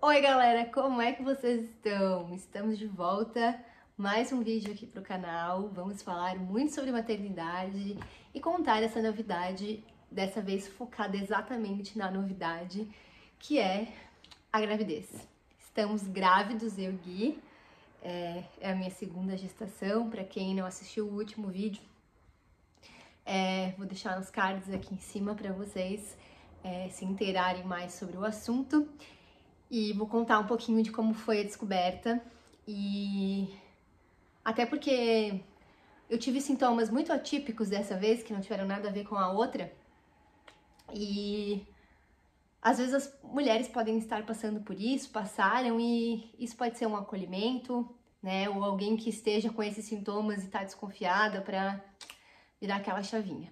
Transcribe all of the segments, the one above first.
Oi galera, como é que vocês estão? Estamos de volta, mais um vídeo aqui pro canal. Vamos falar muito sobre maternidade e contar essa novidade, dessa vez focada exatamente na novidade, que é a gravidez. Estamos grávidos, eu e o Gui, é a minha segunda gestação, para quem não assistiu o último vídeo. Vou deixar nos cards aqui em cima para vocês se inteirarem mais sobre o assunto. E vou contar um pouquinho de como foi a descoberta, e até porque eu tive sintomas muito atípicos dessa vez, que não tiveram nada a ver com a outra, e às vezes as mulheres podem estar passando por isso, passaram, e isso pode ser um acolhimento, né, ou alguém que esteja com esses sintomas e tá desconfiada para virar aquela chavinha.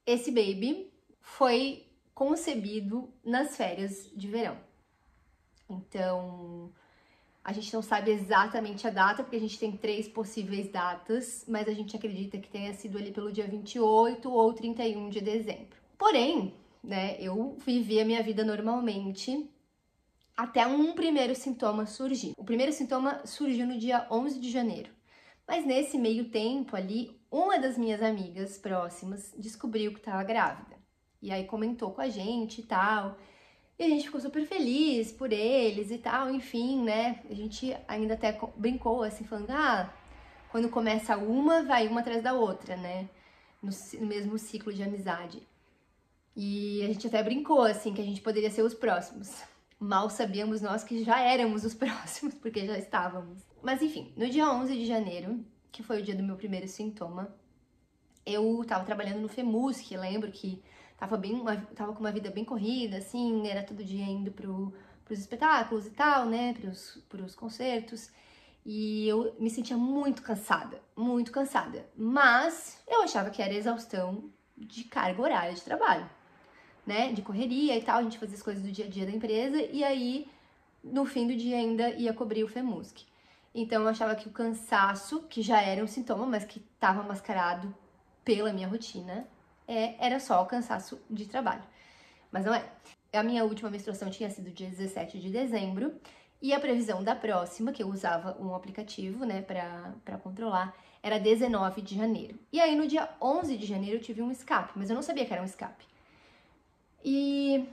Esse baby foi concebido nas férias de verão. Então, a gente não sabe exatamente a data, porque a gente tem 3 possíveis datas, mas a gente acredita que tenha sido ali pelo dia 28 ou 31 de dezembro. Porém, né, eu vivi a minha vida normalmente até um primeiro sintoma surgir. O primeiro sintoma surgiu no dia 11 de janeiro. Mas nesse meio tempo ali, uma das minhas amigas próximas descobriu que estava grávida. E aí comentou com a gente e tal. E a gente ficou super feliz por eles e tal, enfim, né? A gente ainda até brincou assim, falando, quando começa uma, vai uma atrás da outra, né? No mesmo ciclo de amizade. E a gente até brincou, assim, que a gente poderia ser os próximos. Mal sabíamos nós que já éramos os próximos, porque já estávamos. Mas enfim, no dia 11 de janeiro, que foi o dia do meu primeiro sintoma, eu tava trabalhando no FEMUSC, lembro que tava com uma vida bem corrida, assim, era todo dia indo pros espetáculos e tal, né, pros concertos, e eu me sentia muito cansada, mas eu achava que era exaustão de carga horária de trabalho, né, de correria e tal, a gente fazia as coisas do dia a dia da empresa, e aí, no fim do dia ainda ia cobrir o FEMUSC. Então eu achava que o cansaço, que já era um sintoma, mas que estava mascarado pela minha rotina, era só o cansaço de trabalho. Mas não é. A minha última menstruação tinha sido dia 17 de dezembro, e a previsão da próxima, que eu usava um aplicativo, né, pra controlar, era 19 de janeiro. E aí no dia 11 de janeiro eu tive um escape, mas eu não sabia que era um escape. E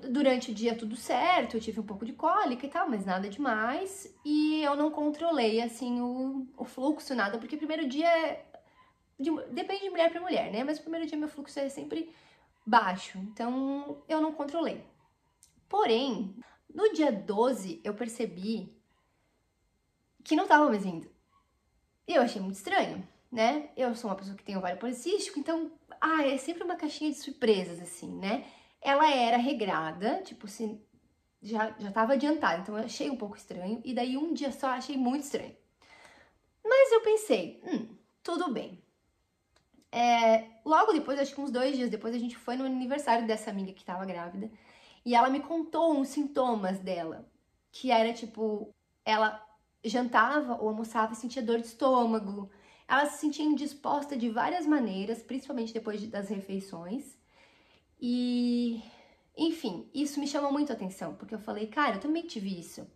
durante o dia tudo certo, eu tive um pouco de cólica e tal, mas nada demais. E eu não controlei, assim, o fluxo, nada, porque o primeiro dia depende de mulher pra mulher, né? Mas o primeiro dia meu fluxo é sempre baixo, então eu não controlei. Porém, no dia 12 eu percebi que não tava mais vindo. E eu achei muito estranho, né? Eu sou uma pessoa que tem ovário policístico, então, é sempre uma caixinha de surpresas, assim, né? Ela era regrada, tipo assim, já tava adiantada, então eu achei um pouco estranho, e daí um dia só achei muito estranho. Mas eu pensei, tudo bem. Logo depois, acho que uns 2 dias depois, a gente foi no aniversário dessa amiga que tava grávida, e ela me contou uns sintomas dela, que era tipo, ela jantava ou almoçava e sentia dor de estômago, ela se sentia indisposta de várias maneiras, principalmente depois das refeições, e enfim, isso me chamou muito a atenção, porque eu falei, cara, eu também tive isso.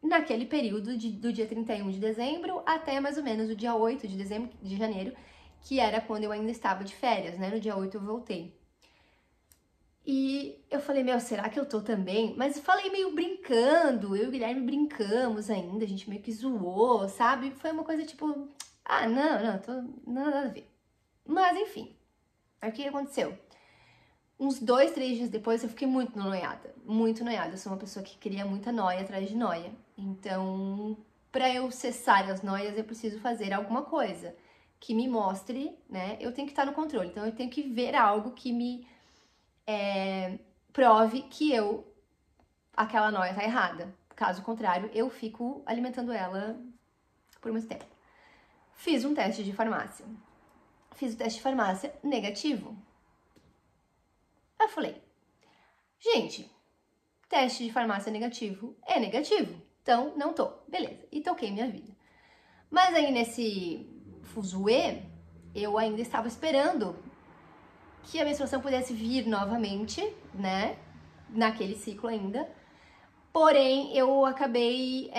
Naquele período do dia 31 de dezembro até mais ou menos o dia 8 de janeiro, que era quando eu ainda estava de férias, né? No dia 8 eu voltei. E eu falei, meu, será que eu tô também? Mas falei meio brincando, eu e o Guilherme brincamos ainda, a gente meio que zoou, sabe? Foi uma coisa tipo, nada a ver. Mas enfim, aí o que aconteceu? Uns 2, 3 dias depois eu fiquei muito noiada, muito noiada. Eu sou uma pessoa que cria muita noia atrás de noia. Então, pra eu cessar as noias, eu preciso fazer alguma coisa que me mostre, né? Eu tenho que estar no controle, então eu tenho que ver algo que me prove que aquela noia tá errada. Caso contrário, eu fico alimentando ela por muito tempo. Fiz um teste de farmácia. Fiz o teste de farmácia negativo. Aí eu falei, gente, teste de farmácia negativo é negativo, então não tô, beleza, e toquei minha vida. Mas aí nesse fuzuê, eu ainda estava esperando que a menstruação pudesse vir novamente, né? Naquele ciclo ainda. Porém, eu acabei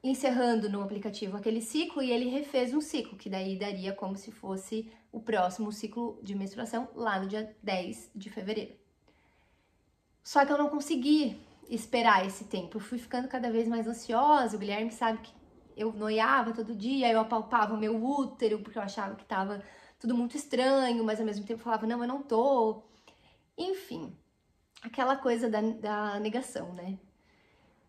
encerrando no aplicativo aquele ciclo e ele refez um ciclo, que daí daria como se fosse o próximo ciclo de menstruação lá no dia 10 de fevereiro. Só que eu não consegui esperar esse tempo, eu fui ficando cada vez mais ansiosa. O Guilherme sabe que eu noiava todo dia, eu apalpava o meu útero, porque eu achava que tava tudo muito estranho, mas ao mesmo tempo falava, não, eu não tô. Enfim, aquela coisa da negação, né?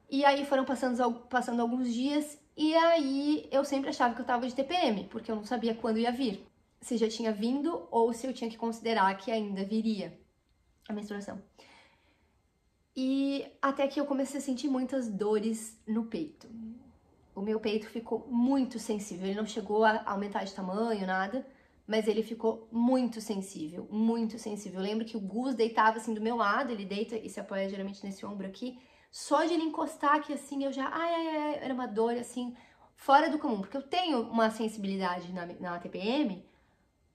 E aí foram passando alguns dias, e aí eu sempre achava que eu tava de TPM, porque eu não sabia quando ia vir. Se já tinha vindo ou se eu tinha que considerar que ainda viria a menstruação. E até que eu comecei a sentir muitas dores no peito. O meu peito ficou muito sensível, ele não chegou a aumentar de tamanho, nada, mas ele ficou muito sensível, muito sensível. Eu lembro que o Gus deitava assim do meu lado, ele deita e se apoia geralmente nesse ombro aqui. Só de ele encostar aqui assim, eu já, era uma dor assim, fora do comum, porque eu tenho uma sensibilidade na TPM,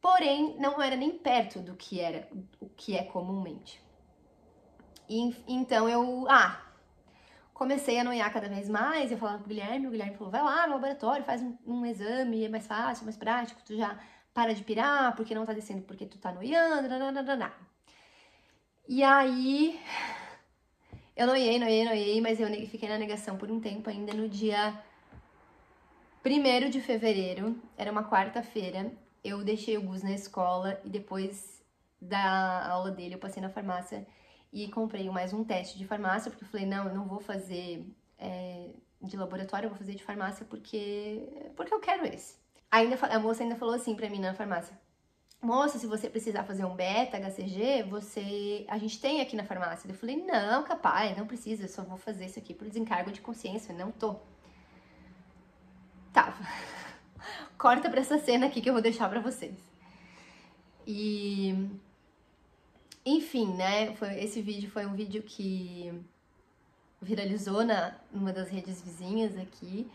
porém não era nem perto do que o que é comumente. E, então eu, comecei a noiar cada vez mais, eu falava pro Guilherme, o Guilherme falou, vai lá no laboratório, faz um exame, é mais fácil, mais prático, tu já para de pirar, porque não tá descendo, porque tu tá noiando, nananana. E aí, eu noiei, mas eu fiquei na negação por um tempo ainda. No dia 1º de fevereiro, era uma quarta-feira, eu deixei o Gus na escola e depois da aula dele eu passei na farmácia e comprei mais um teste de farmácia, porque eu falei, não, eu não vou fazer de laboratório, eu vou fazer de farmácia porque eu quero esse. A moça ainda falou assim pra mim na farmácia, moça, se você precisar fazer um beta, HCG, a gente tem aqui na farmácia. Eu falei, não, capaz, não precisa, eu só vou fazer isso aqui por desencargo de consciência, não tô. Tá, corta pra essa cena aqui que eu vou deixar pra vocês. E, enfim, né, esse vídeo foi um vídeo que viralizou numa das redes vizinhas aqui.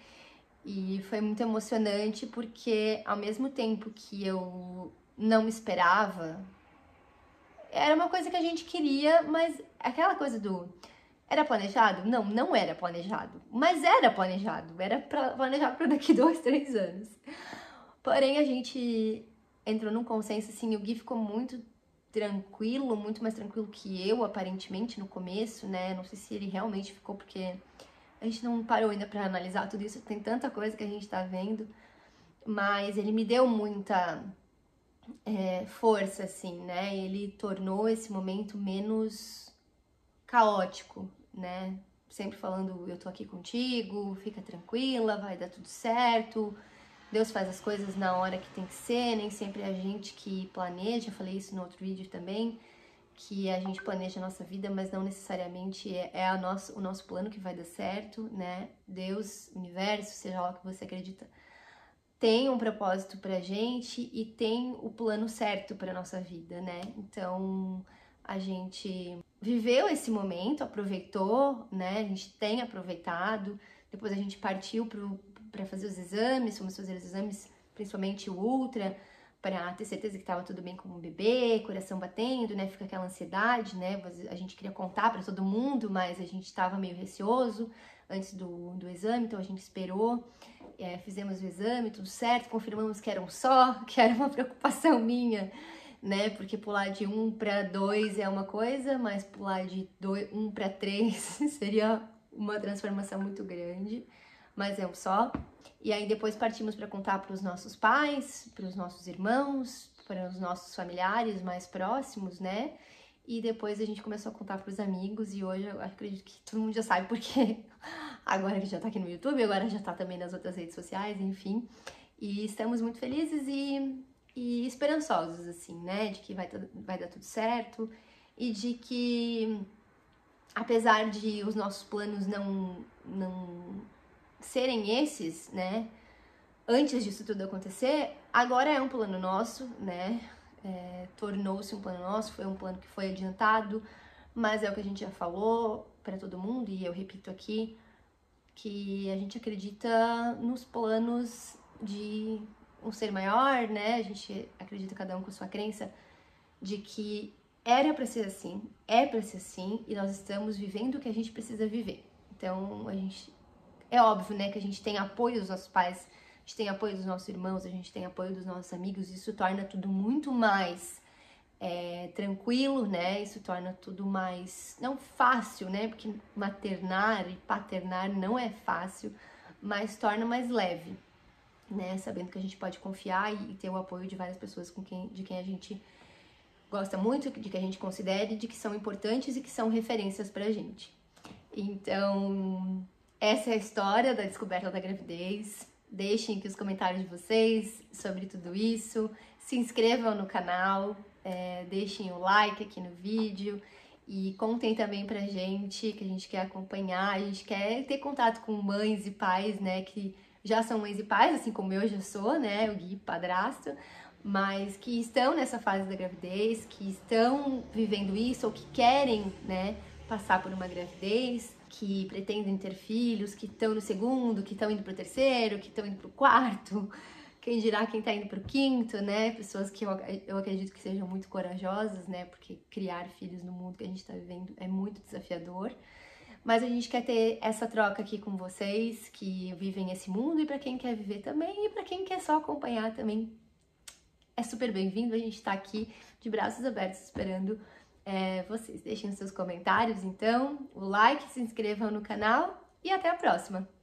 E foi muito emocionante porque, ao mesmo tempo que eu não esperava, era uma coisa que a gente queria, mas aquela coisa do... Era planejado? Não, não era planejado. Mas era planejado. Era planejado para daqui 2, 3 anos. Porém, a gente entrou num consenso, assim, o Gui ficou muito tranquilo, muito mais tranquilo que eu, aparentemente, no começo, né? Não sei se ele realmente ficou, porque a gente não parou ainda pra analisar tudo isso, tem tanta coisa que a gente tá vendo, mas ele me deu muita força, assim, né? Ele tornou esse momento menos caótico, né? Sempre falando, eu tô aqui contigo, fica tranquila, vai dar tudo certo, Deus faz as coisas na hora que tem que ser, nem sempre é a gente que planeja, eu falei isso no outro vídeo também, que a gente planeja a nossa vida, mas não necessariamente o nosso plano que vai dar certo, né? Deus, universo, seja lá o que você acredita, tem um propósito pra gente e tem o plano certo pra nossa vida, né? Então, a gente viveu esse momento, aproveitou, né? A gente tem aproveitado, depois a gente partiu pra fazer os exames, fomos fazer os exames, principalmente o ultra, para ter certeza que estava tudo bem com o bebê, coração batendo, né? Fica aquela ansiedade, né? A gente queria contar para todo mundo, mas a gente estava meio receoso antes do exame, então a gente esperou, fizemos o exame, tudo certo, confirmamos que era um só, que era uma preocupação minha, né? Porque pular de 1 para 2 é uma coisa, mas pular de 1 para 3 seria uma transformação muito grande, mas é um só. E aí depois partimos para contar para os nossos pais, para os nossos irmãos, para os nossos familiares mais próximos, né? E depois a gente começou a contar para os amigos e hoje eu acredito que todo mundo já sabe porque agora que já tá aqui no YouTube, agora já tá também nas outras redes sociais, enfim. E estamos muito felizes e esperançosos, assim, né? De que vai dar tudo certo e de que, apesar de os nossos planos não serem esses, né? Antes disso tudo acontecer, agora é um plano nosso, né? Tornou-se um plano nosso, foi um plano que foi adiantado, mas é o que a gente já falou para todo mundo e eu repito aqui, que a gente acredita nos planos um ser maior, né? A gente acredita cada um com sua crença de que era pra ser assim, é pra ser assim, e nós estamos vivendo o que a gente precisa viver. Então, é óbvio, né, que a gente tem apoio dos nossos pais, a gente tem apoio dos nossos irmãos, a gente tem apoio dos nossos amigos, isso torna tudo muito mais tranquilo, né? Isso torna tudo mais, não fácil, né? Porque maternar e paternar não é fácil, mas torna mais leve, né? Sabendo que a gente pode confiar e ter o apoio de várias pessoas de quem a gente gosta muito, de que a gente considere, de que são importantes e que são referências pra gente. Então, essa é a história da descoberta da gravidez. Deixem aqui os comentários de vocês sobre tudo isso. Se inscrevam no canal, deixem o like aqui no vídeo e contem também pra gente, que a gente quer acompanhar, a gente quer ter contato com mães e pais, né, que já são mães e pais, assim como eu já sou, né, o Gui, padrasto, mas que estão nessa fase da gravidez, que estão vivendo isso ou que querem, né, passar por uma gravidez, que pretendem ter filhos, que estão no segundo, que estão indo pro terceiro, que estão indo pro quarto, quem dirá quem tá indo pro quinto, né? Pessoas que eu acredito que sejam muito corajosas, né? Porque criar filhos no mundo que a gente tá vivendo é muito desafiador. Mas a gente quer ter essa troca aqui com vocês que vivem esse mundo e para quem quer viver também e para quem quer só acompanhar também. É super bem-vindo, a gente tá aqui de braços abertos esperando vocês. Deixem os seus comentários, então, o like, se inscrevam no canal e até a próxima!